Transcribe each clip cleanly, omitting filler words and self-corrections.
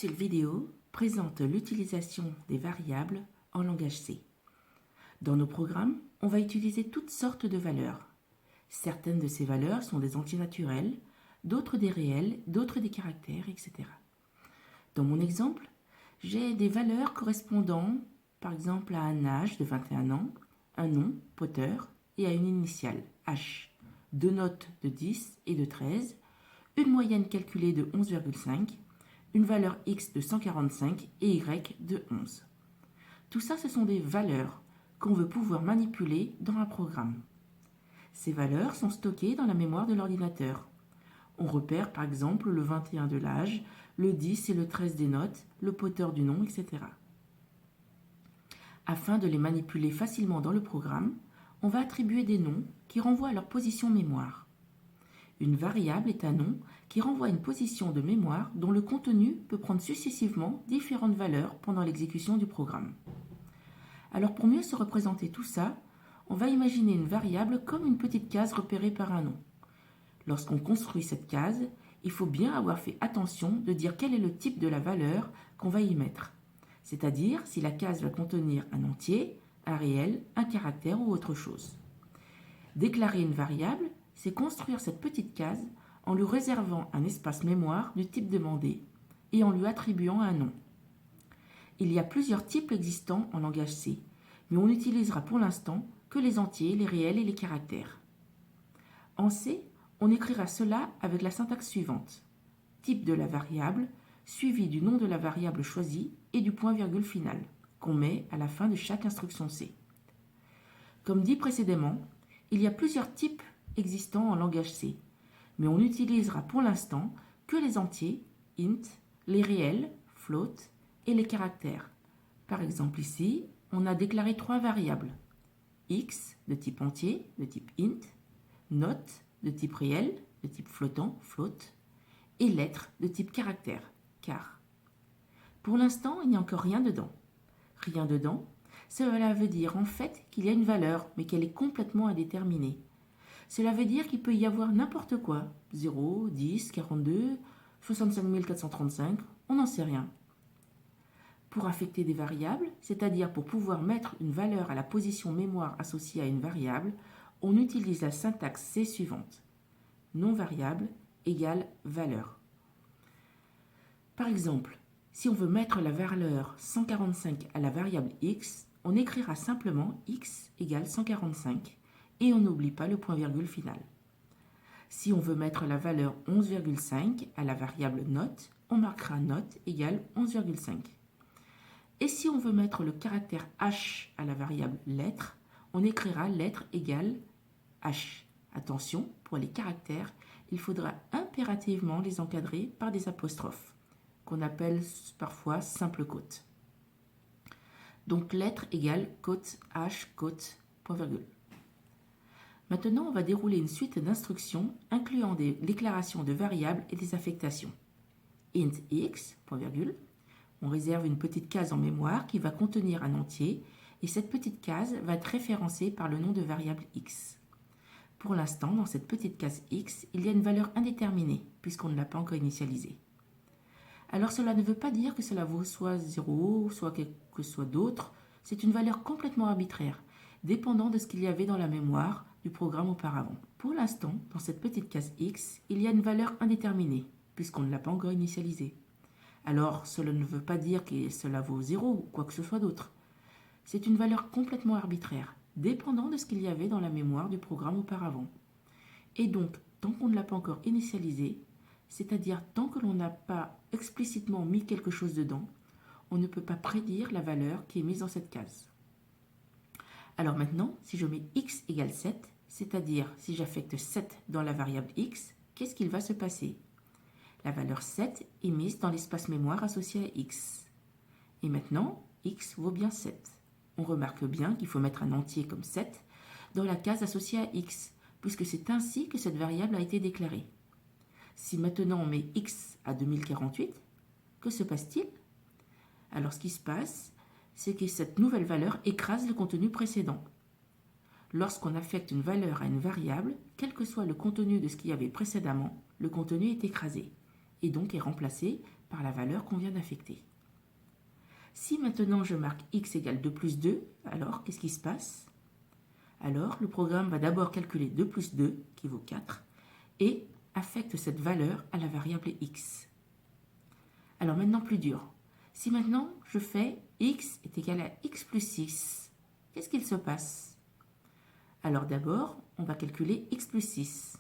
capsule vidéo présente l'utilisation des variables en langage C. Dans nos programmes, on va utiliser toutes sortes de valeurs. Certaines de ces valeurs sont des entiers naturels, d'autres des réels, d'autres des caractères, etc. Dans mon exemple, j'ai des valeurs correspondant par exemple à un âge de 21 ans, un nom, Potter, et à une initiale, H, deux notes de 10 et de 13, une moyenne calculée de 11,5, une valeur X de 145 et Y de 11. Tout ça, ce sont des valeurs qu'on veut pouvoir manipuler dans un programme. Ces valeurs sont stockées dans la mémoire de l'ordinateur. On repère par exemple le 21 de l'âge, le 10 et le 13 des notes, le Potter du nom, etc. Afin de les manipuler facilement dans le programme, on va attribuer des noms qui renvoient à leur position mémoire. Une variable est un nom qui renvoie à une position de mémoire dont le contenu peut prendre successivement différentes valeurs pendant l'exécution du programme. Alors pour mieux se représenter tout ça, on va imaginer une variable comme une petite case repérée par un nom. Lorsqu'on construit cette case, il faut bien avoir fait attention de dire quel est le type de la valeur qu'on va y mettre. C'est-à-dire si la case va contenir un entier, un réel, un caractère ou autre chose. Déclarer une variable, c'est construire cette petite case en lui réservant un espace mémoire du type demandé et en lui attribuant un nom. Il y a plusieurs types existants en langage C, mais on n'utilisera pour l'instant que les entiers, les réels et les caractères. En C, on écrira cela avec la syntaxe suivante. Type de la variable, suivi du nom de la variable choisie et du point-virgule final, qu'on met à la fin de chaque instruction C. Comme dit précédemment, il y a plusieurs types existants en langage C, mais on n'utilisera pour l'instant que les entiers, int, les réels, float, et les caractères. Par exemple ici, on a déclaré trois variables. X de type entier, de type int, note de type réel, de type flottant, float, et lettres de type caractère, car. Pour l'instant, il n'y a encore rien dedans. Rien dedans, cela veut dire en fait qu'il y a une valeur, mais qu'elle est complètement indéterminée. Cela veut dire qu'il peut y avoir n'importe quoi, 0, 10, 42, 65 435, on n'en sait rien. Pour affecter des variables, c'est-à-dire pour pouvoir mettre une valeur à la position mémoire associée à une variable, on utilise la syntaxe C suivante. Non variable égale valeur. Par exemple, si on veut mettre la valeur 145 à la variable x, on écrira simplement x égale 145 et on n'oublie pas le point-virgule final. Si on veut mettre la valeur 11,5 à la variable note, on marquera note égale 11,5. Et si on veut mettre le caractère H à la variable lettre, on écrira lettre égale H. Attention, pour les caractères, il faudra impérativement les encadrer par des apostrophes, qu'on appelle parfois simple quote. Donc lettre égale quote H quote point virgule. Maintenant, on va dérouler une suite d'instructions incluant des déclarations de variables et des affectations. Int x, point virgule. On réserve une petite case en mémoire qui va contenir un entier et cette petite case va être référencée par le nom de variable x. Pour l'instant, dans cette petite case x, il y a une valeur indéterminée puisqu'on ne l'a pas encore initialisée. Alors cela ne veut pas dire que cela vaut soit 0, soit que soit d'autre. C'est une valeur complètement arbitraire, dépendant de ce qu'il y avait dans la mémoire du programme auparavant. Pour l'instant, dans cette petite case x, il y a une valeur indéterminée puisqu'on ne l'a pas encore initialisée. Alors, cela ne veut pas dire que cela vaut 0 ou quoi que ce soit d'autre. C'est une valeur complètement arbitraire, dépendant de ce qu'il y avait dans la mémoire du programme auparavant. Et donc, tant qu'on ne l'a pas encore initialisé, c'est-à-dire tant que l'on n'a pas explicitement mis quelque chose dedans, on ne peut pas prédire la valeur qui est mise dans cette case. Alors maintenant, si je mets x égale 7, c'est-à-dire si j'affecte 7 dans la variable x, qu'est-ce qu'il va se passer ? La valeur 7 est mise dans l'espace mémoire associé à x. Et maintenant, x vaut bien 7. On remarque bien qu'il faut mettre un entier comme 7 dans la case associée à x, puisque c'est ainsi que cette variable a été déclarée. Si maintenant on met x à 2048, que se passe-t-il ? Alors ce qui se passe, c'est que cette nouvelle valeur écrase le contenu précédent. Lorsqu'on affecte une valeur à une variable, quel que soit le contenu de ce qu'il y avait précédemment, le contenu est écrasé et donc est remplacé par la valeur qu'on vient d'affecter. Si maintenant je marque x égale 2 plus 2, alors qu'est-ce qui se passe? Alors le programme va d'abord calculer 2 plus 2, qui vaut 4, et affecte cette valeur à la variable x. Alors maintenant plus dur. Si maintenant je fais x est égal à x plus 6, qu'est-ce qu'il se passe? Alors d'abord, on va calculer x plus 6.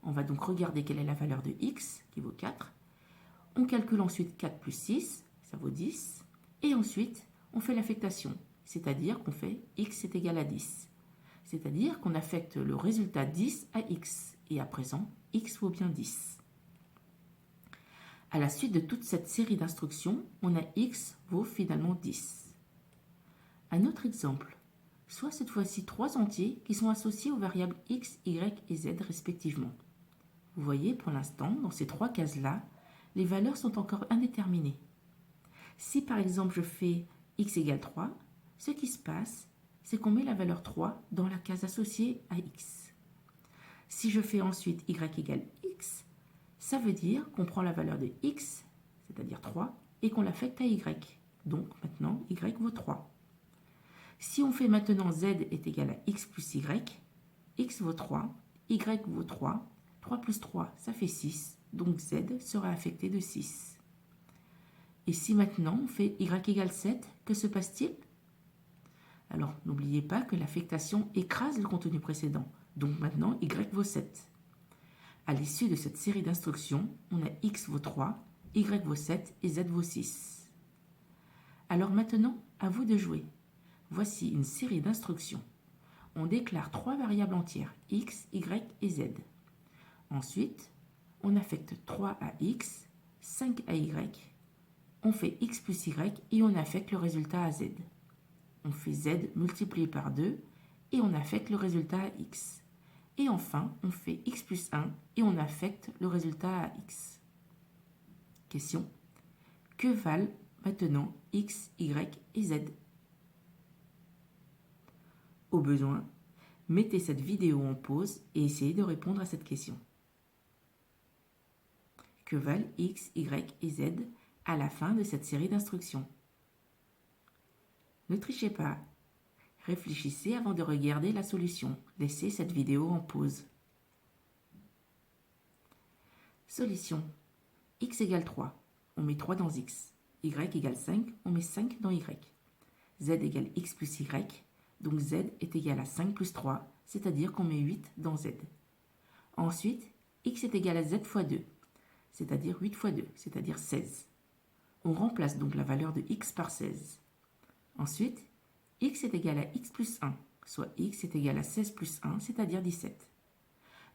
On va donc regarder quelle est la valeur de x, qui vaut 4. On calcule ensuite 4 plus 6, ça vaut 10. Et ensuite, on fait l'affectation, c'est-à-dire qu'on fait x est égal à 10. C'est-à-dire qu'on affecte le résultat 10 à x. Et à présent, x vaut bien 10. À la suite de toute cette série d'instructions, on a x vaut finalement 10. Un autre exemple, soit cette fois-ci 3 entiers qui sont associés aux variables x, y et z respectivement. Vous voyez, pour l'instant, dans ces 3 cases-là, les valeurs sont encore indéterminées. Si par exemple je fais x égale 3, ce qui se passe, c'est qu'on met la valeur 3 dans la case associée à x. Si je fais ensuite y égale x, ça veut dire qu'on prend la valeur de x, c'est-à-dire 3, et qu'on l'affecte à y. Donc maintenant, y vaut 3. Si on fait maintenant z est égal à x plus y, x vaut 3, y vaut 3, 3 plus 3, ça fait 6, donc z sera affecté de 6. Et si maintenant on fait y égale 7, que se passe-t-il? Alors n'oubliez pas que l'affectation écrase le contenu précédent, donc maintenant y vaut 7. À l'issue de cette série d'instructions, on a x vaut 3, y vaut 7 et z vaut 6. Alors maintenant, à vous de jouer. Voici une série d'instructions. On déclare 3 variables entières, x, y et z. Ensuite, on affecte 3 à x, 5 à y, on fait x plus y et on affecte le résultat à z. On fait z multiplié par 2 et on affecte le résultat à x. Et enfin, on fait x plus 1 et on affecte le résultat à x. Question. Que valent maintenant x, y et z? Au besoin, mettez cette vidéo en pause et essayez de répondre à cette question. Que valent x, y et z à la fin de cette série d'instructions? Ne trichez pas. Réfléchissez avant de regarder la solution. Laissez cette vidéo en pause. Solution. X égale 3. On met 3 dans x. Y égale 5. On met 5 dans y. Z égale x plus y. Donc z est égal à 5 plus 3, c'est-à-dire qu'on met 8 dans z. Ensuite, x est égal à z fois 2, c'est-à-dire 8 fois 2, c'est-à-dire 16. On remplace donc la valeur de x par 16. Ensuite, x est égal à x plus 1, soit x est égal à 16 plus 1, c'est-à-dire 17.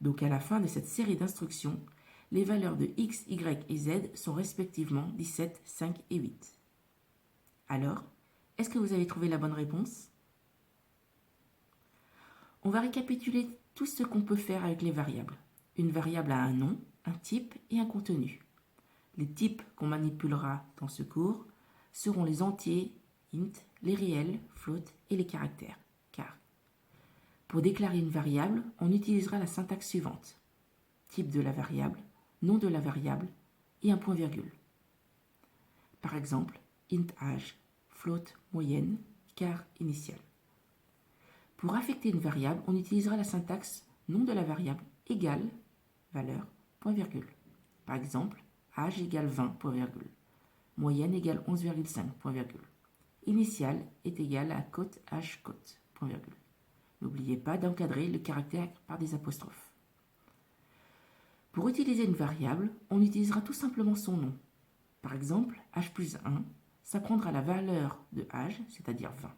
Donc à la fin de cette série d'instructions, les valeurs de x, y et z sont respectivement 17, 5 et 8. Alors, est-ce que vous avez trouvé la bonne réponse? On va récapituler tout ce qu'on peut faire avec les variables. Une variable a un nom, un type et un contenu. Les types qu'on manipulera dans ce cours seront les entiers, int, les réels, float et les caractères, car. Pour déclarer une variable, on utilisera la syntaxe suivante. Type de la variable, nom de la variable et un point-virgule. Par exemple, int âge, float moyenne, car initial. Pour affecter une variable, on utilisera la syntaxe nom de la variable égale valeur, point virgule. Par exemple, âge égale 20, point virgule. Moyenne égale 11,5, point virgule. Initial est égal à cote h cote, point virgule. N'oubliez pas d'encadrer le caractère par des apostrophes. Pour utiliser une variable, on utilisera tout simplement son nom. Par exemple, h plus 1, ça prendra la valeur de âge, c'est-à-dire 20.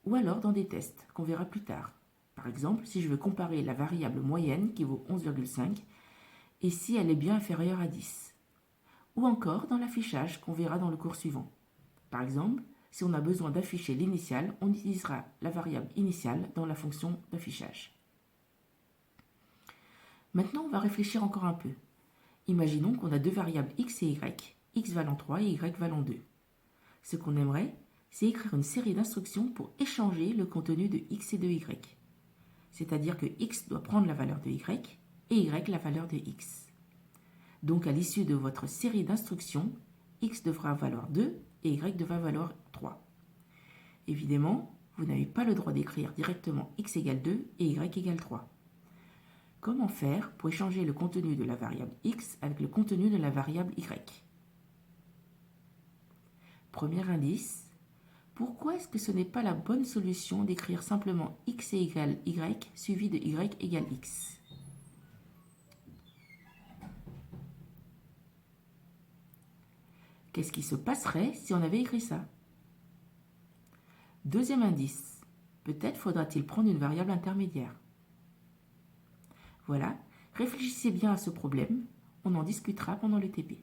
Ou alors dans des tests qu'on verra plus tard. Par exemple, si je veux comparer la variable moyenne qui vaut 11,5 et si elle est bien inférieure à 10. Ou encore dans l'affichage qu'on verra dans le cours suivant. Par exemple, si on a besoin d'afficher l'initiale, on utilisera la variable initiale dans la fonction d'affichage. Maintenant, on va réfléchir encore un peu. Imaginons qu'on a deux variables x et y, x valant 3 et y valant 2. Ce qu'on aimerait, c'est écrire une série d'instructions pour échanger le contenu de x et de y. C'est-à-dire que x doit prendre la valeur de y et y la valeur de x. Donc à l'issue de votre série d'instructions, x devra valoir 2 et y devra valoir 3. Évidemment, vous n'avez pas le droit d'écrire directement x égale 2 et y égale 3. Comment faire pour échanger le contenu de la variable x avec le contenu de la variable y? Premier indice, pourquoi est-ce que ce n'est pas la bonne solution d'écrire simplement x égale y suivi de y égale x? Qu'est-ce qui se passerait si on avait écrit ça? Deuxième indice, peut-être faudra-t-il prendre une variable intermédiaire. Voilà, réfléchissez bien à ce problème, on en discutera pendant le TP.